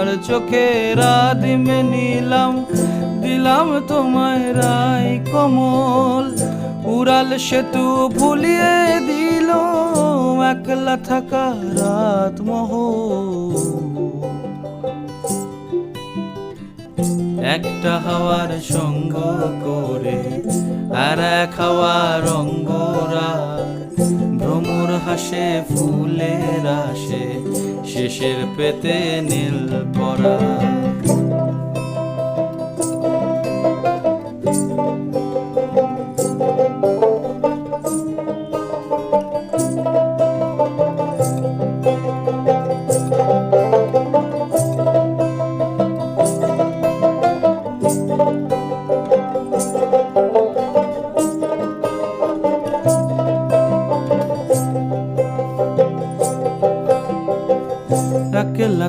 হাওয়ার চোখে রাদিমে নিলাম, দিলাম তোমায় রাই কমল। উড়াল সেতু ভুলিয়ে দিল একলা থাকা রাত মহল। একটা হাওয়ার সঙ্গ করে আর এক হাওয়ার অঙ্গরাগ, ভ্রমর হাসে ফুলের আসে শেষের পেতে নীল পরাগ।